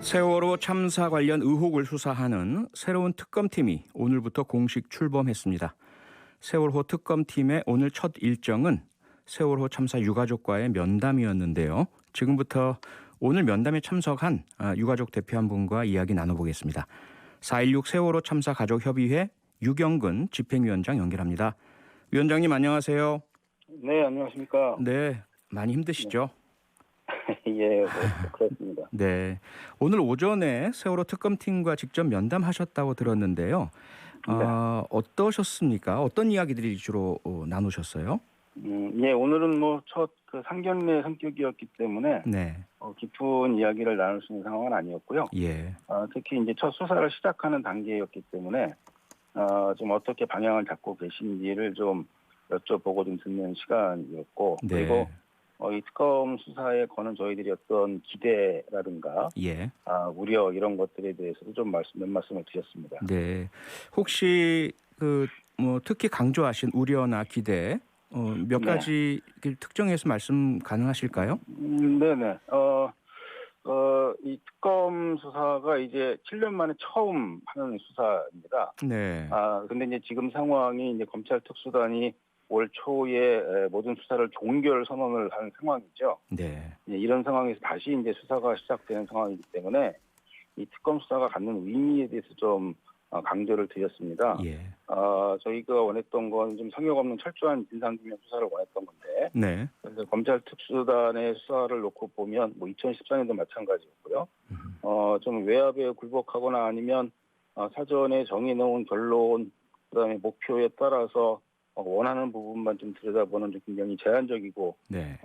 세월호 참사 관련 의혹을 수사하는 새로운 특검팀이 오늘부터 공식 출범했습니다. 세월호 특검팀의 오늘 첫 일정은 세월호 참사 유가족과의 면담이었는데요. 지금부터 오늘 면담에 참석한 유가족 대표 한 분과 이야기 나눠보겠습니다. 4.16 세월호 참사 가족협의회 유경근 집행위원장 연결합니다. 위원장님 안녕하세요. 네, 안녕하십니까. 네, 많이 힘드시죠? 예, 그렇습니다. 네, 오늘 오전에 세월호 특검팀과 직접 면담하셨다고 들었는데요. 네. 어떠셨습니까? 어떤 이야기들이 주로 나누셨어요? 예, 오늘은 첫 상견례 성격이었기 때문에 네, 깊은 이야기를 나눌 수 있는 상황은 아니었고요. 예, 특히 이제 첫 수사를 시작하는 단계였기 때문에 좀 어떻게 방향을 잡고 계신지를 좀 여쭤보고 좀 듣는 시간이었고, 네, 그리고 이 특검 수사에 거는 저희들이 어떤 기대라든가 예, 우려 이런 것들에 대해서도 좀 몇 말씀을 드렸습니다. 네. 혹시 특히 강조하신 우려나 기대 몇 네. 가지 특정해서 말씀 가능하실까요? 네네. 이 특검 수사가 이제 7년 만에 처음 하는 수사입니다. 네, 근데 이제 지금 상황이 이제 검찰 특수단이 올 초에 모든 수사를 종결 선언을 한 상황이죠. 네, 이런 상황에서 다시 이제 수사가 시작되는 상황이기 때문에 이 특검 수사가 갖는 의미에 대해서 좀 강조를 드렸습니다. 예, 저희가 원했던 건 좀 성역 없는 철저한 진상규명 수사를 원했던 건데, 네, 그래서 검찰 특수단의 수사를 놓고 보면 2014년도 마찬가지였고요. 좀 외압에 굴복하거나 아니면 사전에 정해놓은 결론, 그다음에 목표에 따라서 원하는 부분만 좀 들여다보는 좀 굉장히 제한적이고 네,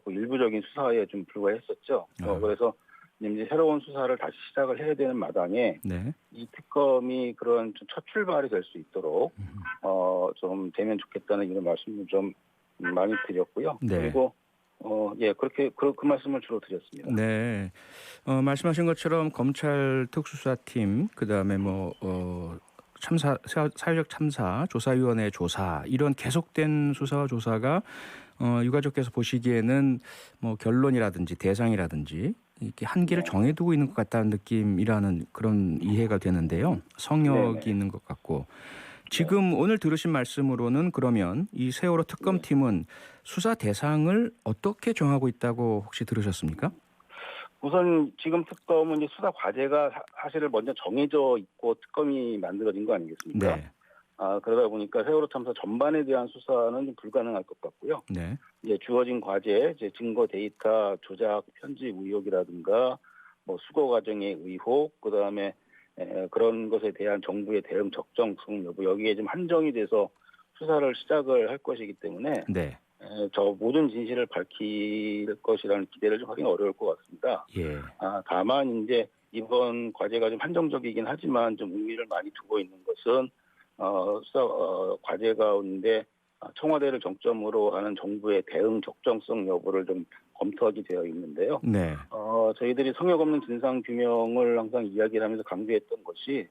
그 일부적인 수사에 좀 불과했었죠. 그래서 이제 새로운 수사를 다시 시작을 해야 되는 마당에 네, 이 특검이 그런 좀 첫 출발이 될 수 있도록 좀 되면 좋겠다는 이런 말씀을 좀 많이 드렸고요. 네. 그리고 예, 그렇게 그 말씀을 주로 드렸습니다. 네. 말씀하신 것처럼 검찰 특수수사팀 그다음에 사회적 참사 조사위원회 조사 이런 계속된 수사와 조사가 유가족께서 보시기에는 결론이라든지 대상이라든지 이렇게 한계를 네. 정해두고 있는 것 같다는 느낌이라는 그런 이해가 되는데요. 성역이 네네. 있는 것 같고 지금 오늘 들으신 말씀으로는 그러면 이 세월호 특검팀은 수사 대상을 어떻게 정하고 있다고 혹시 들으셨습니까? 우선 지금 특검은 이제 수사 과제가 사실을 먼저 정해져 있고 특검이 만들어진 거 아니겠습니까? 네, 그러다 보니까 세월호 참사 전반에 대한 수사는 좀 불가능할 것 같고요. 네, 이제 주어진 과제, 이제 증거 데이터 조작, 편집 의혹이라든가 수거 과정의 의혹, 그다음에 그런 것에 대한 정부의 대응 적정성 여부 여기에 좀 한정이 돼서 수사를 시작을 할 것이기 때문에 네, 저 모든 진실을 밝힐 것이라는 기대를 좀 하기는 어려울 것 같습니다. 예, 다만 이제 이번 과제가 좀 한정적이긴 하지만 좀 의미를 많이 두고 있는 것은 수사 과제 가운데 청와대를 정점으로 하는 정부의 대응 적정성 여부를 좀 검토하게 되어 있는데요. 네, 저희들이 성역 없는 진상 규명을 항상 이야기를 하면서 강조했던 것이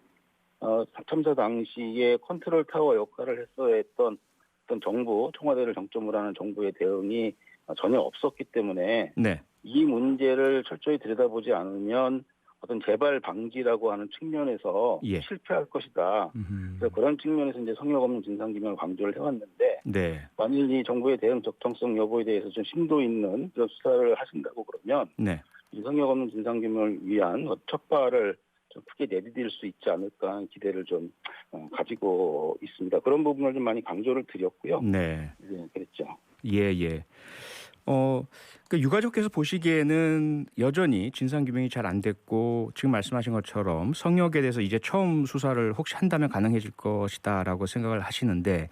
참사 당시에 컨트롤 타워 역할을 했어야 했던 어떤 정부, 청와대를 정점으로 하는 정부의 대응이 전혀 없었기 때문에 네, 이 문제를 철저히 들여다보지 않으면 어떤 재발 방지라고 하는 측면에서 예. 실패할 것이다. 그래서 그런 측면에서 이제 성역 없는 진상규명을 강조를 해왔는데 네, 만일 이 정부의 대응 적정성 여부에 대해서 좀 심도 있는 그런 수사를 하신다고 그러면 네, 이 성역 없는 진상규명을 위한 첫 발을 좀 크게 내디딜 수 있지 않을까 하는 기대를 좀 가지고 있습니다. 그런 부분을 좀 많이 강조를 드렸고요. 네, 예, 그랬죠. 예, 예. 유가족께서 보시기에는 여전히 진상규명이 잘 안 됐고 지금 말씀하신 것처럼 성역에 대해서 이제 처음 수사를 혹시 한다면 가능해질 것이다라고 생각을 하시는데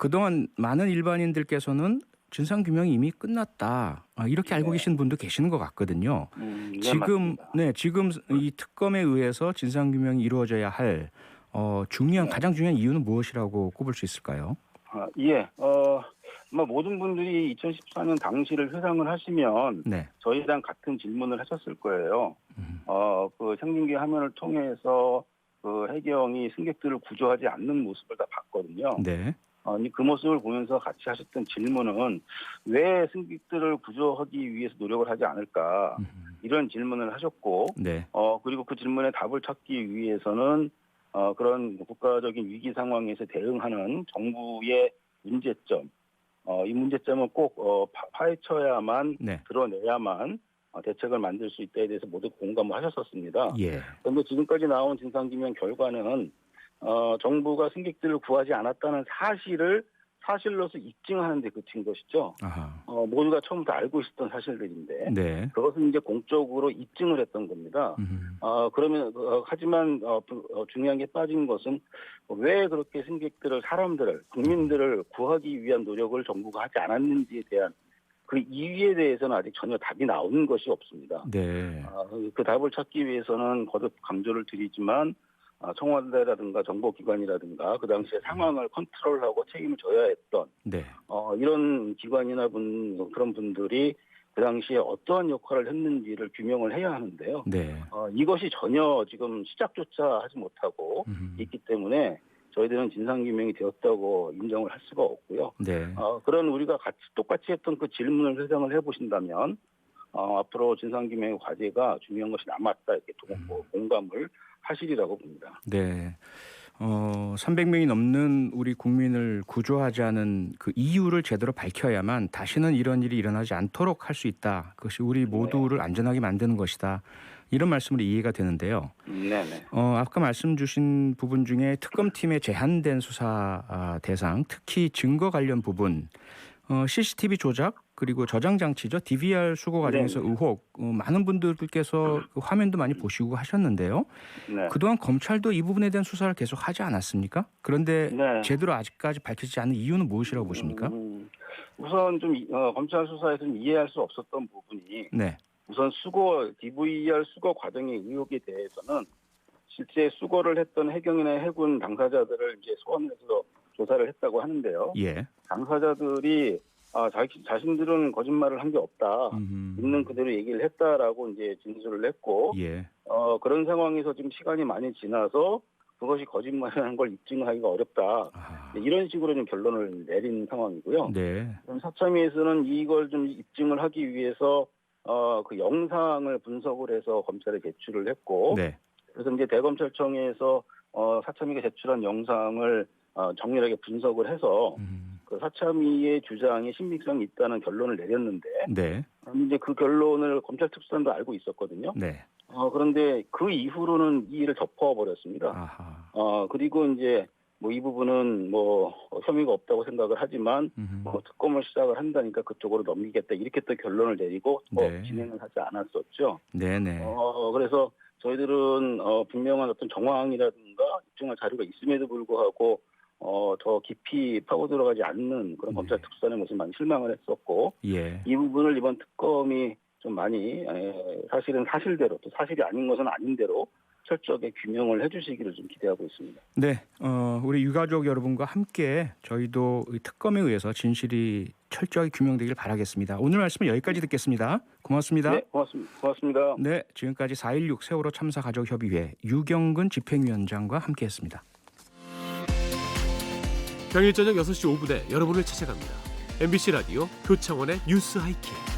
그동안 많은 일반인들께서는 진상규명이 이미 끝났다 이렇게 알고 네. 계신 분도 계시는 것 같거든요. 네, 지금 맞습니다. 지금 이 특검에 의해서 진상규명이 이루어져야 할 네. 가장 중요한 이유는 무엇이라고 꼽을 수 있을까요? 예. 아마 모든 분들이 2014년 당시를 회상을 하시면 네. 저희랑 같은 질문을 하셨을 거예요. 음. 그 생중계 화면을 통해서 그 해경이 승객들을 구조하지 않는 모습을 다 봤거든요. 네. 그 모습을 보면서 같이 하셨던 질문은 왜 승객들을 구조하기 위해서 노력을 하지 않을까 이런 질문을 하셨고 네. 그리고 그 질문에 답을 찾기 위해서는 그런 국가적인 위기 상황에서 대응하는 정부의 문제점 이 문제점은 꼭 파헤쳐야만 네. 드러내야만 대책을 만들 수 있다에 대해서 모두 공감을 하셨었습니다. 예. 그런데 지금까지 나온 진상규명 결과는 정부가 승객들을 구하지 않았다는 사실을 사실로서 입증하는 데 그친 것이죠. 아하. 모두가 처음부터 알고 있었던 사실들인데 네. 그것을 이제 공적으로 입증을 했던 겁니다. 그러면 하지만 중요한 게 빠진 것은 왜 그렇게 승객들을 사람들을 국민들을 구하기 위한 노력을 정부가 하지 않았는지에 대한 그 이유에 대해서는 아직 전혀 답이 나오는 것이 없습니다. 네. 그 답을 찾기 위해서는 거듭 강조를 드리지만 청와대라든가 정보기관이라든가 그 당시에 상황을 컨트롤하고 책임을 져야 했던 네. 이런 기관이나 그런 분들이 그 당시에 어떠한 역할을 했는지를 규명을 해야 하는데요. 네. 이것이 전혀 지금 시작조차 하지 못하고 있기 때문에 저희들은 진상규명이 되었다고 인정을 할 수가 없고요. 네. 그런 우리가 똑같이 했던 그 질문을 회상을 해보신다면 앞으로 진상규명의 과제가 중요한 것이 남았다 이렇게 공감을 하시리라고 봅니다. 네. 300명이 넘는 우리 국민을 구조하자는 그 이유를 제대로 밝혀야만 다시는 이런 일이 일어나지 않도록 할 수 있다. 그것이 우리 모두를 안전하게 만드는 것이다. 이런 말씀으로 이해가 되는데요. 네네. 아까 말씀 주신 부분 중에 특검팀의 제한된 수사 대상, 특히 증거 관련 부분, CCTV 조작 그리고 저장 장치죠. DVR 수거 과정에서 의혹, 많은 분들께서 그 화면도 많이 보시고 하셨는데요. 네. 그동안 검찰도 이 부분에 대한 수사를 계속 하지 않았습니까? 그런데 제대로 아직까지 밝혀지지 않은 이유는 무엇이라고 보십니까? 우선 좀 검찰 수사에서는 이해할 수 없었던 부분이 네. 우선 DVR 수거 과정의 의혹에 대해서는 실제 수거를 했던 해경이나 해군 당사자들을 이제 소환해서 조사를 했다고 하는데요. 예. 당사자들이 자신들은 거짓말을 한 게 없다. 있는 그대로 얘기를 했다라고 이제 진술을 했고, 예. 그런 상황에서 지금 시간이 많이 지나서 그것이 거짓말이라는 걸 입증하기가 어렵다. 이런 식으로 좀 결론을 내린 상황이고요. 네. 그럼 사참위에서는 이걸 좀 입증을 하기 위해서 그 영상을 분석을 해서 검찰에 제출을 했고, 네. 그래서 이제 대검찰청에서 사참위가 제출한 영상을 정밀하게 분석을 해서 그 사참위의 주장에 신빙성이 있다는 결론을 내렸는데, 네. 이제 그 결론을 검찰 특수단도 알고 있었거든요. 네. 그런데 그 이후로는 이 일을 덮어버렸습니다. 아하. 그리고 이제 이 부분은 혐의가 없다고 생각을 하지만 특검을 시작을 한다니까 그쪽으로 넘기겠다 이렇게 또 결론을 내리고 진행을 하지 않았었죠. 네네. 그래서 저희들은 분명한 어떤 정황이라든가 입증할 자료가 있음에도 불구하고 더 깊이 파고 들어가지 않는 그런 검찰 특수단의 모습에 많이 실망을 했었고, 예. 이 부분을 이번 특검이 좀 많이 사실은 사실대로 또 사실이 아닌 것은 아닌 대로 철저하게 규명을 해주시기를 좀 기대하고 있습니다. 네, 우리 유가족 여러분과 함께 저희도 이 특검에 의해서 진실이 철저하게 규명되길 바라겠습니다. 오늘 말씀은 여기까지 듣겠습니다. 고맙습니다. 네, 고맙습니다. 네, 지금까지 4.16 세월호 참사 가족협의회 유경근 집행위원장과 함께했습니다. 평일 저녁 6시 5분에 여러분을 찾아갑니다. MBC 라디오 표창원의 뉴스 하이킥.